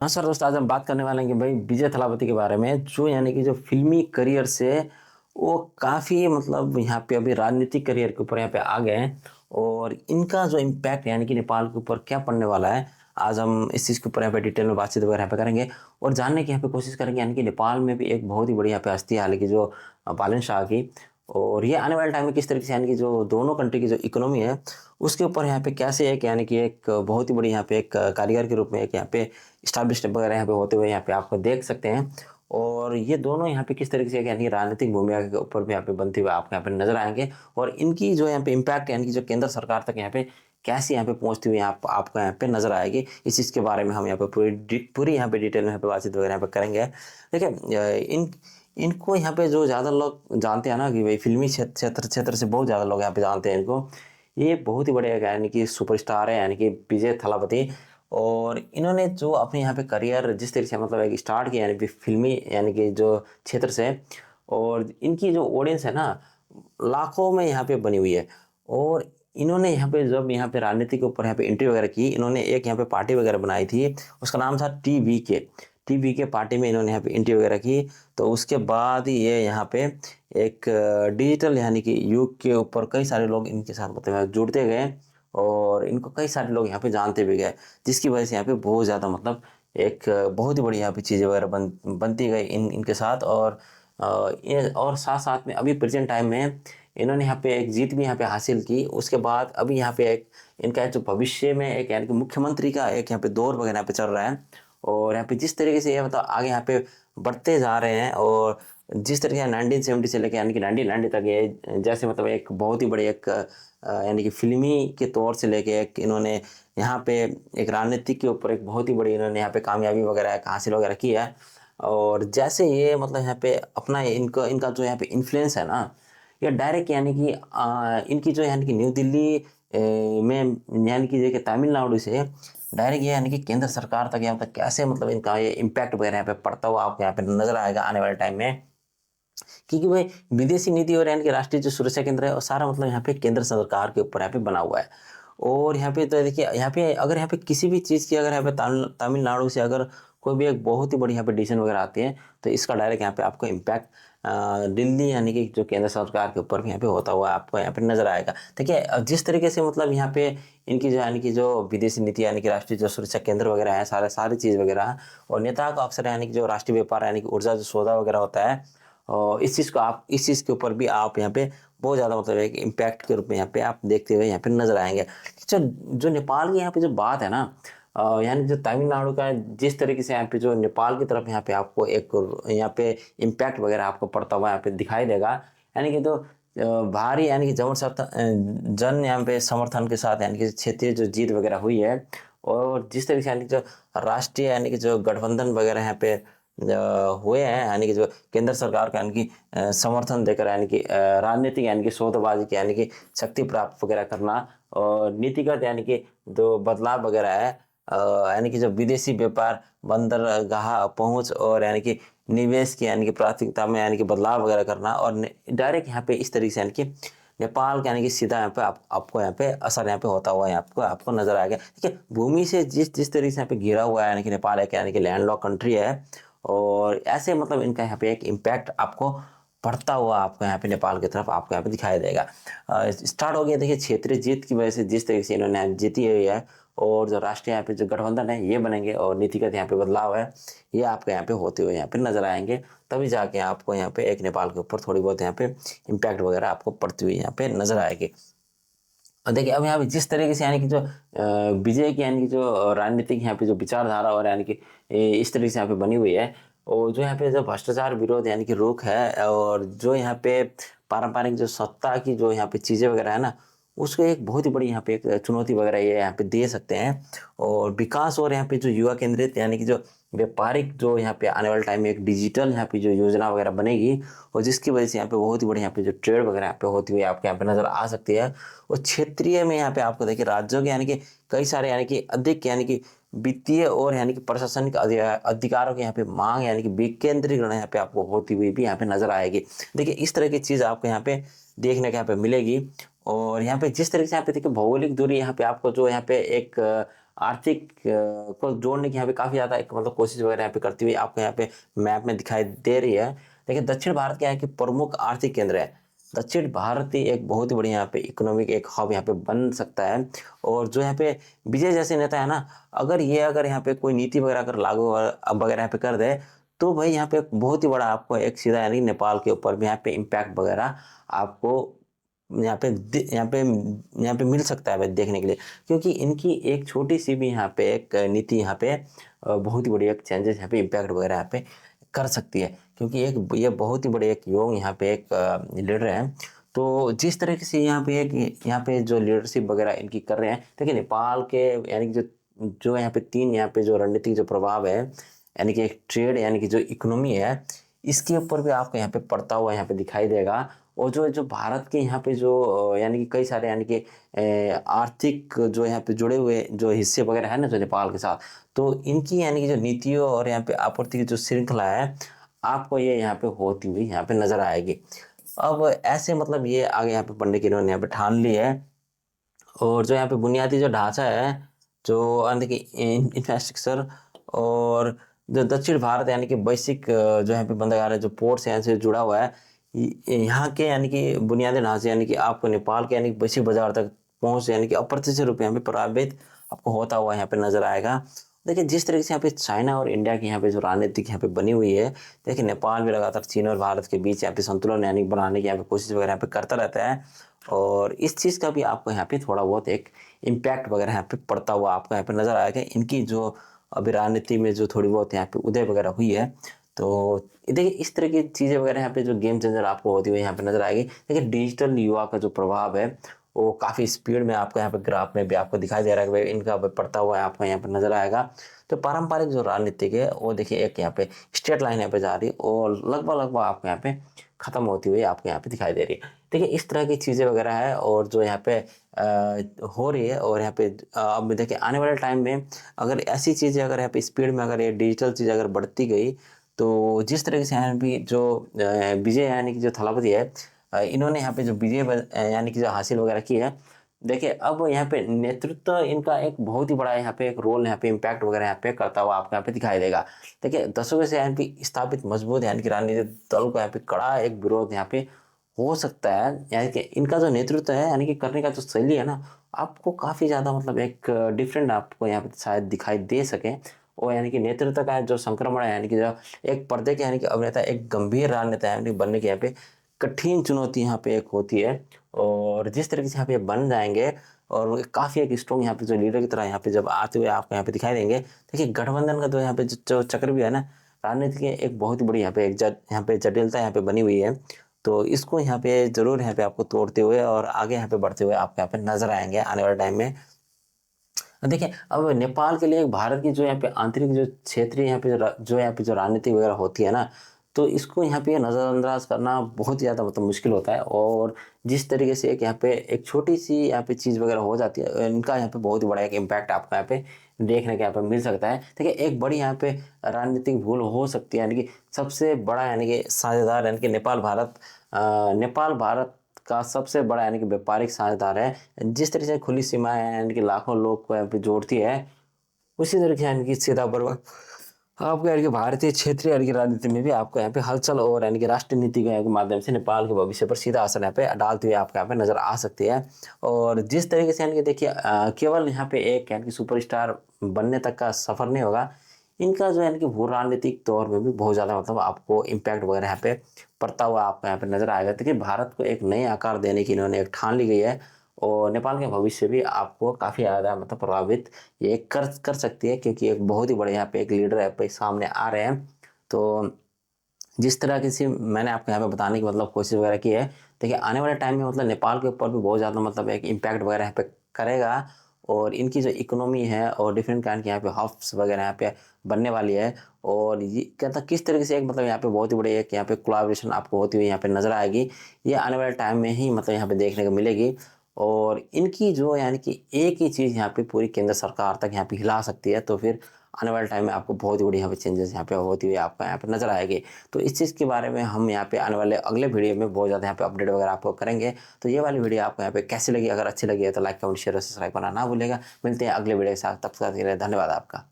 हाँ सर, दोस्त आज हम बात करने वाले हैं कि भाई विजय थलापति के बारे में, जो यानी कि जो फ़िल्मी करियर से वो काफ़ी मतलब यहाँ पे अभी राजनीतिक करियर के ऊपर यहाँ पे आ गए हैं और इनका जो इम्पैक्ट यानी कि नेपाल के ऊपर क्या पड़ने वाला है, आज हम इस चीज़ के ऊपर यहाँ पे डिटेल में बातचीत वगैरह यहाँ पे करेंगे और जानने की यहाँ पे कोशिश करेंगे यानी कि नेपाल में भी एक बहुत ही बड़ी यहाँ पे हस्ती है हालाँकि जो बालन शाह की। और ये आने वाले टाइम में किस तरीके से यानी कि जो दोनों कंट्री की जो इकोनॉमी है, उसके ऊपर यहाँ पे कैसे एक यानी कि एक बहुत ही बड़ी यहाँ पे एक कारीगर के रूप में एक यहाँ पे इस्टेब्लिश वगैरह यहाँ पे होते हुए यहाँ पे आपको देख सकते हैं। और ये दोनों यहाँ पे किस तरीके से यानी राजनीतिक भूमिका के ऊपर भी यहाँ पे बनते हुए आपको यहाँ पे नजर आएंगे और इनकी जो यहाँ पे इम्पैक्ट यानी कि जो केंद्र सरकार तक यहाँ पे कैसे यहाँ पे पहुंचती हुई आपको यहाँ पे नजर आएगी। इस चीज़ के बारे में हम यहाँ पे पूरी यहाँ पे डिटेल में यहाँ पे बातचीत वगैरह यहाँ पे करेंगे। देखिए इन इनको यहाँ पे जो ज़्यादा लोग जानते हैं ना कि भाई फिल्मी क्षेत्र क्षेत्र से बहुत ज़्यादा लोग यहाँ पे जानते हैं इनको। ये बहुत ही बड़े यानी कि सुपरस्टार है यानी कि विजय थलापति। और इन्होंने जो अपने यहाँ पे करियर जिस तरीके से मतलब एक स्टार्ट किया यानी कि फिल्मी यानी कि जो क्षेत्र से, और इनकी जो ऑडियंस है ना लाखों में यहाँ पे बनी हुई है। और इन्होंने यहाँ पे जब यहाँ पे राजनीति के ऊपर यहाँ पे एंट्री वगैरह की, इन्होंने एक यहाँ पे पार्टी वगैरह बनाई थी, उसका नाम था टीवी के पार्टी में इन्होंने यहाँ पे एंट्री वगैरह की। तो उसके बाद ही ये यहाँ पे एक डिजिटल यानी कि युग के ऊपर कई सारे लोग इनके साथ मतलब जुड़ते गए और इनको कई सारे लोग यहाँ पे जानते भी गए, जिसकी वजह से यहाँ पे बहुत ज़्यादा मतलब एक बहुत ही बड़ी यहाँ पे चीज़ें वगैरह बनती गई इनके साथ। और और साथ साथ में अभी प्रेजेंट टाइम में इन्होंने यहाँ पे एक जीत भी यहाँ पे हासिल की। उसके बाद अभी यहाँ पे एक इनका जो भविष्य में एक यानी कि मुख्यमंत्री का एक यहाँ पे दौर वगैरह यहाँ पे चल रहा है। और यहाँ पे जिस तरीके से ये मतलब आगे यहाँ पे बढ़ते जा रहे हैं और जिस तरीके से 1970 से लेकर यानी कि 1990 तक ये जैसे मतलब एक बहुत ही बड़ी एक यानी कि फिल्मी के तौर से लेके एक इन्होंने यहाँ पे एक राजनीतिक के ऊपर एक बहुत ही बड़ी इन्होंने यहाँ पे कामयाबी वगैरह हासिल वगैरह की है। और जैसे ये मतलब यहाँ पे अपना इनका इनका जो यहाँ पे इन्फ्लुएंस है ना, ये डायरेक्ट यानी कि इनकी जो यानी कि न्यू दिल्ली में यानी कि देखिए तमिलनाडु से डायरेक्ट ये यानी कि केंद्र सरकार तक यहाँ तक कैसे मतलब इनका ये इम्पैक्ट वगैरह यहाँ पे पड़ता हुआ आपको यहाँ पे नजर आएगा आने वाले टाइम में। क्योंकि भाई विदेशी नीति और यानी कि राष्ट्रीय जो सुरक्षा केंद्र है वो सारा मतलब यहाँ पे केंद्र सरकार के ऊपर यहाँ पे बना हुआ है। और यहाँ पे तो देखिए यहाँ पे अगर यहाँ पे किसी भी चीज़ की अगर यहाँ पे तमिलनाडु से अगर कोई भी एक बहुत ही बड़ी यहाँ पे डिसीजन वगैरह आती है, तो इसका डायरेक्ट यहाँ पे आपको इम्पैक्ट दिल्ली यानी कि जो केंद्र सरकार के ऊपर भी यहाँ पे होता हुआ आपको यहाँ पे नजर आएगा। देखिए जिस तरीके से मतलब यहाँ पे इनकी जो यानी कि जो विदेशी नीति यानी कि राष्ट्रीय जो सुरक्षा केंद्र वगैरह है सारी चीज़ वगैरह, और नेता का अक्सर यानी कि जो राष्ट्रीय व्यापार यानी कि ऊर्जा जो सौदा वगैरह होता है, और इस चीज़ के ऊपर भी आप यहाँ पे बहुत ज़्यादा मतलब एक इम्पैक्ट के रूप में यहाँ पे आप देखते हुए यहाँ पे नजर आएंगे। जो जो नेपाल की यहाँ पे जो बात है ना, यानी जो तमिलनाडु का जिस तरीके से यहाँ पे जो नेपाल की तरफ यहाँ पे आपको एक यहाँ पे इम्पैक्ट वगैरह आपको पड़ता हुआ यहाँ पे दिखाई देगा। यानी कि तो भारी यानी कि जन यहाँ पे समर्थन के साथ यानी कि क्षेत्रीय जो जीत वगैरह हुई है, और जिस तरीके से यानी कि जो राष्ट्रीय यानी कि जो गठबंधन वगैरह यहाँ पे हुए हैं यानी कि जो केंद्र सरकार का यानी कि समर्थन देकर यानी कि राजनीतिक यानी कि सौदेबाजी की यानी कि शक्ति प्राप्त वगैरह करना, और नीतिगत यानी कि जो बदलाव वगैरह है, यानी कि जो विदेशी व्यापार बंदरगाह पहुंच और यानी कि निवेश की यानी कि प्राथमिकता में यानी कि बदलाव वगैरह करना, और डायरेक्ट यहाँ पे इस तरीके से यानी कि नेपाल का यानी कि सीधा यहाँ पे आपको यहाँ पे असर यहाँ पे होता हुआ आपको आपको नजर आएगा। ठीक है, भूमि से जिस जिस तरीके से यहाँ पे घिरा हुआ है यानी कि नेपाल एक यानी कि लैंडलॉक कंट्री है, और ऐसे मतलब इनका यहाँ पे एक इम्पैक्ट आपको पड़ता हुआ आपको यहाँ पे नेपाल की तरफ आपको यहाँ पे दिखाई देगा। स्टार्ट हो गया देखिए क्षेत्रीय जीत की वजह से जिस तरीके से इन्होंने जीती हुई है, और जो राष्ट्रीय यहाँ पे जो गठबंधन है ये बनेंगे और नीतिगत यहाँ पे बदलाव है ये आपको यहाँ पे होते हुए यहाँ पे नजर आएंगे। तभी जाके आपको यहाँ पे एक नेपाल के ऊपर थोड़ी बहुत यहाँ पे इम्पैक्ट वगैरह आपको पड़ती हुई यहाँ पे नजर आएगी। और देखिए अब यहाँ पे जिस तरीके से यानी कि जो विजय की यानी कि जो राजनीतिक यहाँ पे जो विचारधारा और यानी कि इस तरीके से यहाँ पे बनी हुई है, और जो यहाँ पे जो भ्रष्टाचार विरोध यानी कि रुख है, और जो यहाँ पे पारंपरिक जो सत्ता की जो यहाँ पे चीज़ें वगैरह है ना, उसको एक बहुत ही बड़ी यहाँ पे एक चुनौती वगैरह ये यहाँ पे दे सकते हैं। और विकास और यहाँ पे जो युवा केंद्रित यानी कि जो व्यापारिक जो यहाँ पे आने वाले टाइम में एक डिजिटल यहाँ पे जो योजना वगैरह बनेगी, और जिसकी वजह से यहाँ पे बहुत ही बड़ी यहाँ पे जो ट्रेड वगैरह यहाँ पे होती हुई आपके यहाँ पे नजर आ सकती है। और क्षेत्रीय में यहाँ पे आपको देखिए राज्यों के यानी कि कई सारे यानी कि अधिक यानी कि वित्तीय और यानी कि प्रशासनिक अधिकारों के यहाँ पे मांग यानी कि विकेंद्रीकरण यहाँ पे आपको होती हुई भी यहाँ पे नजर आएगी। देखिए इस तरह की चीज आपको यहाँ पे देखने को यहाँ पे मिलेगी। और यहाँ पे जिस तरह से यहाँ पे देखिए भौगोलिक दूरी यहाँ पे आपको जो यहाँ पे एक आर्थिक को जोड़ने की यहाँ पे काफ़ी ज़्यादा एक मतलब कोशिश वगैरह यहाँ पे करती हुई आपको यहाँ पे मैप में दिखाई दे रही है। देखिए दक्षिण भारत क्या है कि प्रमुख आर्थिक केंद्र है। दक्षिण भारत ही एक बहुत ही बड़ी यहाँ पे इकोनॉमिक एक हब यहाँ पे बन सकता है। और जो यहाँ पे विजय जैसे नेता है ना, अगर यहाँ पे कोई नीति वगैरह अगर लागू वगैरह यहाँ पे कर दे, तो भाई यहाँ पे एक बहुत ही बड़ा आपको एक सीधा यानी नेपाल के ऊपर भी यहाँ पे इम्पैक्ट वगैरह आपको यहाँ पे मिल सकता है भाई देखने के लिए। क्योंकि इनकी एक छोटी सी भी यहाँ पे एक नीति यहाँ पे बहुत ही बड़ी एक चेंजेस यहाँ पे इम्पैक्ट वगैरह यहाँ पे कर सकती है। क्योंकि एक ये बहुत ही बड़े एक योग यहाँ पे एक लीडर है। तो जिस तरीके से यहाँ पे जो लीडरशिप वगैरह इनकी कर रहे हैं, देखिए नेपाल के यानी कि जो जो यहाँ पे तीन यहाँ पे जो रणनीतिक जो प्रभाव है, यानी कि एक ट्रेड यानी कि जो इकोनॉमी है, इसके ऊपर भी आपको यहाँ पे पड़ता हुआ यहाँ पे दिखाई देगा। और जो जो भारत के यहाँ पे जो यानी कि कई सारे यानी कि आर्थिक जो यहाँ पे जुड़े हुए जो हिस्से वगैरह है ना जो नेपाल के साथ, तो इनकी यानी कि जो नीतियों और यहाँ पे आपूर्ति की जो श्रृंखला है, आपको ये यहाँ पे होती हुई यहाँ पे नजर आएगी। अब ऐसे मतलब ये आगे यहाँ पे बढ़ने की इन्होंने यहाँ पे ठान ली है। और जो यहाँ पे बुनियादी जो ढांचा है, जो यानी कि इंफ्रास्ट्रक्चर, और जो दक्षिण भारत यानी कि बेसिक जो यहाँ पे बंदरगाह है, जो पोर्ट से यहाँ से जुड़ा हुआ है, यहाँ के यानी कि बुनियादी ढांचे यानी कि आपको नेपाल के यानी कि वैश्विक बाजार तक पहुंच यानी कि अप्रत्यक्ष रूप यहाँ पे प्रभावित आपको होता हुआ यहाँ पे नजर आएगा। देखिए जिस तरीके से यहाँ पे चाइना और इंडिया की यहाँ पे जो रणनीति यहाँ पे बनी हुई है, देखिए नेपाल भी लगातार चीन और भारत के बीच यहाँ पे संतुलन यानी बनाने की यहाँ पे कोशिश वगैरह यहाँ पे करता रहता है। और इस चीज़ का भी आपको यहाँ पे थोड़ा बहुत एक इम्पैक्ट वगैरह यहाँ पे पड़ता हुआ आपको यहाँ पे नजर आएगा। इनकी जो अभी राजनीति में जो थोड़ी बहुत यहाँ पे उदय वगैरह हुई है, तो देखिए इस तरह की चीज़ें वगैरह यहाँ पे जो गेम चेंजर आपको होती हुई यहाँ पे नजर आएगी। देखिए डिजिटल युवा का जो प्रभाव है, वो काफ़ी स्पीड में आपको यहाँ पे ग्राफ में भी आपको दिखाई दे रहा है कि भाई इनका पड़ता हुआ आपको यहाँ पे नजर आएगा। तो पारंपरिक जो राजनीतिक है वो देखिए एक यहाँ पे स्ट्रेट लाइन यहाँ पे जा रही है और लगभग लगभग आपको यहाँ पे खत्म होती हुई आपको यहाँ पे दिखाई दे रही है। देखिए इस तरह की चीज़ें वगैरह है और जो यहाँ पे हो रही है। और यहाँ पे अब देखिए आने वाले टाइम में अगर ऐसी चीज़ें अगर यहाँ पे स्पीड में अगर ये डिजिटल चीज़ अगर बढ़ती गई, तो जिस तरीके से यहाँ भी जो विजय यानी कि जो थलापति है, इन्होंने यहाँ पे जो विजय यानी कि जो हासिल वगैरह की है, देखिए अब यहाँ पे नेतृत्व इनका एक बहुत ही बड़ा यहाँ पे एक रोल यहाँ पे इम्पैक्ट वगैरह यहाँ पे करता हुआ आपको यहाँ पे दिखाई देगा। देखिए दशकों से यहाँ पे स्थापित मजबूत यानी कि राजनीतिक दल को यहाँ पे कड़ा एक विरोध यहाँ पे हो सकता है। यानी कि इनका जो नेतृत्व है यानी कि करने का जो शैली है ना, आपको काफ़ी ज़्यादा मतलब एक डिफरेंट आपको यहाँ पे शायद दिखाई दे सके। और यानी कि नेतृत्व का जो संक्रमण है यानी कि जो एक पर्दे के यानी कि अभिनेता एक गंभीर राजनेता यानी बनने की यहाँ पे कठिन चुनौती यहाँ पे एक होती है। और जिस तरीके से यहाँ पे बन जाएंगे और वो काफ़ी एक स्ट्रॉन्ग यहाँ पे जो लीडर की तरह यहाँ पे जब आते हुए आपको यहाँ पे दिखाई देंगे। देखिए गठबंधन का जो यहाँ पे जो चक्र भी है ना, राजनीति की एक बहुत ही बड़ी यहाँ पे यहाँ पे जटिलता यहाँ पे बनी हुई है। तो इसको यहाँ पे जरूर यहाँ पे आपको तोड़ते हुए और आगे यहाँ पे बढ़ते हुए आपको यहाँ पे नजर आएंगे आने वाले टाइम में। देखिए अब नेपाल के लिए भारत की जो यहाँ पे आंतरिक जो क्षेत्रीय यहाँ पे जो यहाँ पे जो राजनीति वगैरह होती है ना, तो इसको यहाँ पे नज़रअंदाज करना बहुत ही ज़्यादा मतलब मुश्किल होता है। और जिस तरीके से एक यहाँ पे एक छोटी सी यहाँ पे चीज़ वगैरह हो जाती है, इनका यहाँ पे बहुत ही बड़ा एक इम्पैक्ट आपको यहाँ पे देखने के यहाँ पे मिल सकता है। देखिए एक बड़ी यहाँ पे राजनीतिक भूल हो सकती है, यानी कि सबसे बड़ा यानी कि साझेदार यानी कि नेपाल भारत का सबसे बड़ा यानी कि व्यापारिक साझेदार है। जिस तरह से खुली सीमाएं यानी कि लाखों लोग को यहाँ पे जोड़ती है, उसी तरीके यानी कि सीधा प्रभाव आपको यानी कि भारतीय क्षेत्रीय यानी कि राजनीति में भी आपको यहाँ पे हलचल और यानी कि राष्ट्रीय नीति के माध्यम से नेपाल के भविष्य पर सीधा असर यहाँ पे डालते हुए आपको यहाँ पे नजर आ सकती है। और जिस तरीके से यानी कि देखिए केवल यहाँ पे एक यानी कि सुपरस्टार बनने तक का सफर नहीं होगा, इनका जो यानी कि भू राजनीतिक तौर में भी बहुत ज़्यादा मतलब आपको इम्पैक्ट वगैरह यहाँ पे पड़ता हुआ आपको यहाँ पे नजर आएगा। देखिए भारत को एक नए आकार देने की इन्होंने एक ठान ली गई है। और नेपाल के भविष्य भी आपको काफ़ी ज़्यादा मतलब प्रभावित ये कर सकती है, क्योंकि एक बहुत ही बड़े यहाँ पे एक लीडर है पे सामने आ रहे हैं। तो जिस तरह की सी मैंने आपको यहाँ पे बताने की मतलब कोशिश वगैरह की है, देखिए आने वाले टाइम में मतलब नेपाल के ऊपर भी बहुत ज़्यादा मतलब एक इम्पैक्ट वगैरह यहाँ पे करेगा। और इनकी जो इकोनॉमी है और डिफरेंट काइंड के यहाँ पे हब्स वगैरह यहाँ पे बनने वाली है। और ये कहता किस तरीके से एक मतलब यहाँ पे बहुत ही बड़ी एक यहाँ पे कोलैबोरेशन आपको होती हुई यहाँ पे नजर आएगी, ये आने वाले टाइम में ही मतलब यहाँ पे देखने को मिलेगी। और इनकी जो यानी कि एक ही चीज़ यहाँ पे पूरी केंद्र सरकार तक यहाँ पे हिला सकती है। तो फिर आने वाले टाइम में आपको बहुत ही बड़ी यहाँ पे चेंजेस यहाँ पे होती हुई आपको यहाँ पे नजर आएगी। तो इस चीज़ के बारे में हम यहाँ पे आने वाले अगले वीडियो में बहुत ज़्यादा यहाँ पे अपडेट वगैरह आपको करेंगे। तो ये वाली वीडियो आपको यहाँ पे कैसी लगी, अगर अच्छी लगी है तो लाइक कमेंट शेयर और सब्सक्राइब करना ना भूलेगा। मिलते हैं अगले वीडियो के साथ, तब तक के लिए धन्यवाद आपका।